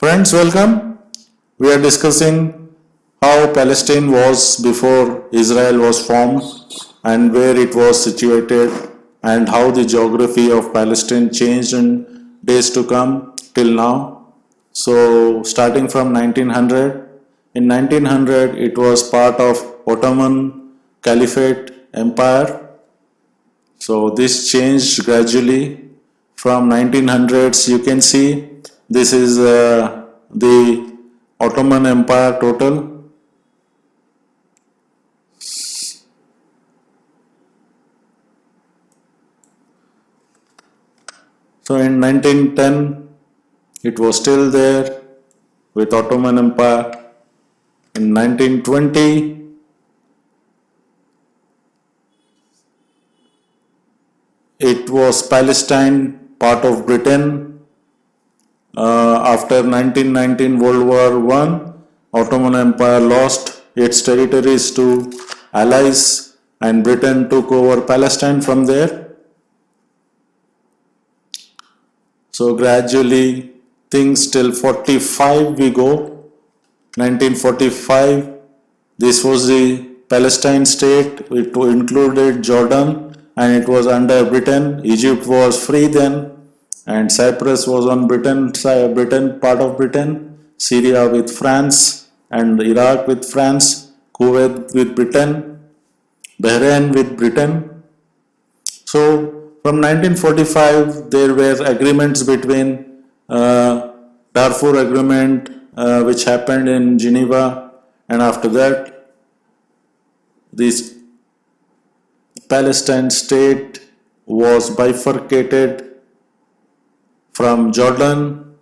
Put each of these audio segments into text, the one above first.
Friends, welcome. We are discussing how Palestine was before Israel was formed and where it was situated and how the geography of Palestine changed in days to come till now. So, starting from 1900, in 1900 it was part of Ottoman Caliphate Empire. So, this changed gradually from 1900s. You can see this is the Ottoman Empire total. So in 1910 it was still there with Ottoman Empire. In 1920 it was Palestine, part of Britain. After 1919 World War I, Ottoman Empire lost its territories to Allies and Britain took over Palestine from there. So gradually things till 45 we go. 1945, this was the Palestine state. It included Jordan and it was under Britain. Egypt was free then and Cyprus was on Britain part of Britain, Syria with France and Iraq with France, Kuwait with Britain, Bahrain with Britain. So from 1945 there were agreements between Darfur agreement which happened in Geneva, and after that this Palestine state was bifurcated from Jordan.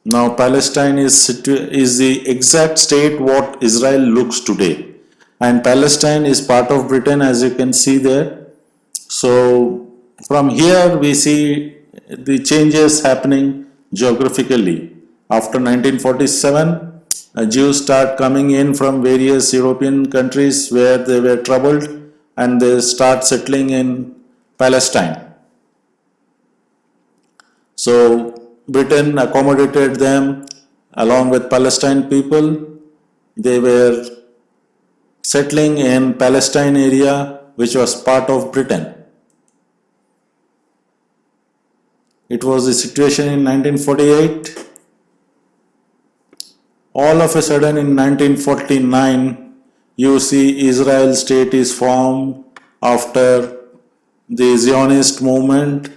Now Palestine is the exact state what Israel looks today, and Palestine is part of Britain, as you can see there. So from here we see the changes happening geographically. After 1947, Jews start coming in from various European countries where they were troubled and they start settling in Palestine. So Britain accommodated them along with Palestine people. They were settling in Palestine area which was part of Britain. It was the situation in 1948. All of a sudden in 1949, you see Israel state is formed after the Zionist movement,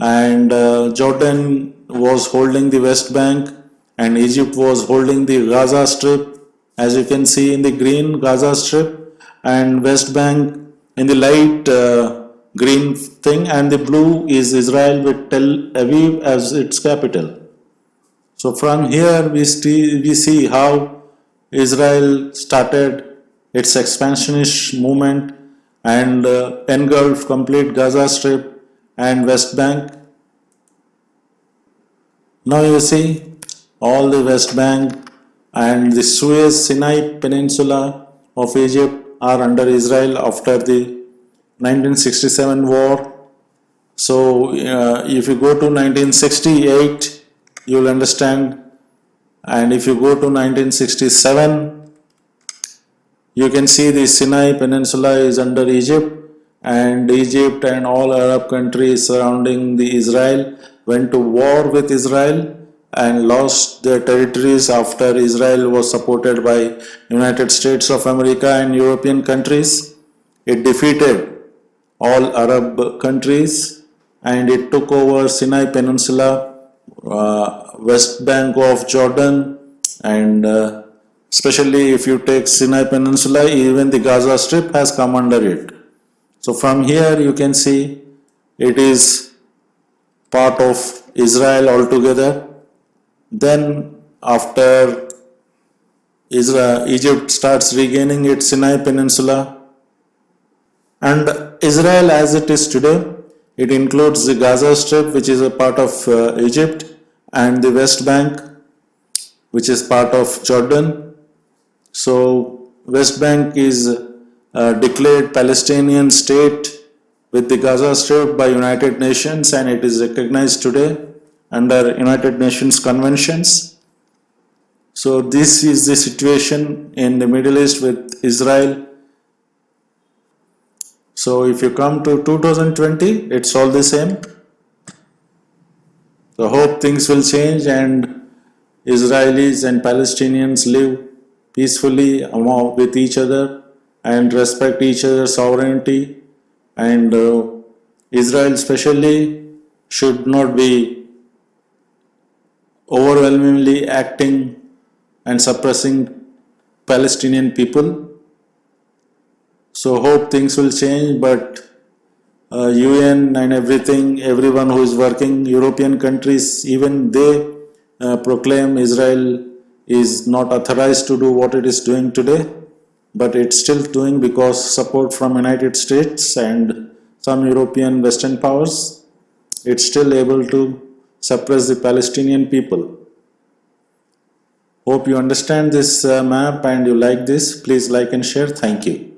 and Jordan was holding the West Bank and Egypt was holding the Gaza Strip, as you can see in the green Gaza Strip, and West Bank in the light green thing, and the blue is Israel with Tel Aviv as its capital. So from here we see how Israel started its expansionist movement and engulfed complete Gaza Strip and West Bank. Now you see all the West Bank and the Suez Sinai Peninsula of Egypt are under Israel after the 1967 war. So if you go to 1968, you'll understand, and if you go to 1967, you can see the Sinai Peninsula is under Egypt, and Egypt and all Arab countries surrounding the Israel went to war with Israel and lost their territories after Israel was supported by United States of America and European countries. It defeated all Arab countries and it took over Sinai Peninsula, West Bank of Jordan, and especially if you take Sinai Peninsula, even the Gaza Strip has come under it. So from here you can see it is part of Israel altogether. Then after Egypt starts regaining its Sinai Peninsula, and Israel as it is today, it includes the Gaza Strip, which is a part of Egypt, and the West Bank, which is part of Jordan. So West Bank is declared Palestinian state with the Gaza Strip by United Nations, and it is recognized today under United Nations conventions. So this is the situation in the Middle East with Israel. So if you come to 2020, it's all the same. So hope things will change and Israelis and Palestinians live peacefully with each other and respect each other's sovereignty. And Israel especially should not be overwhelmingly acting and suppressing Palestinian people. So hope things will change, but UN and everything, everyone who is working, European countries, even they proclaim Israel is not authorized to do what it is doing today, but it's still doing because support from United States and some European Western powers. It's still able to suppress the Palestinian people. Hope you understand this map and you like this. Please like and share. Thank you.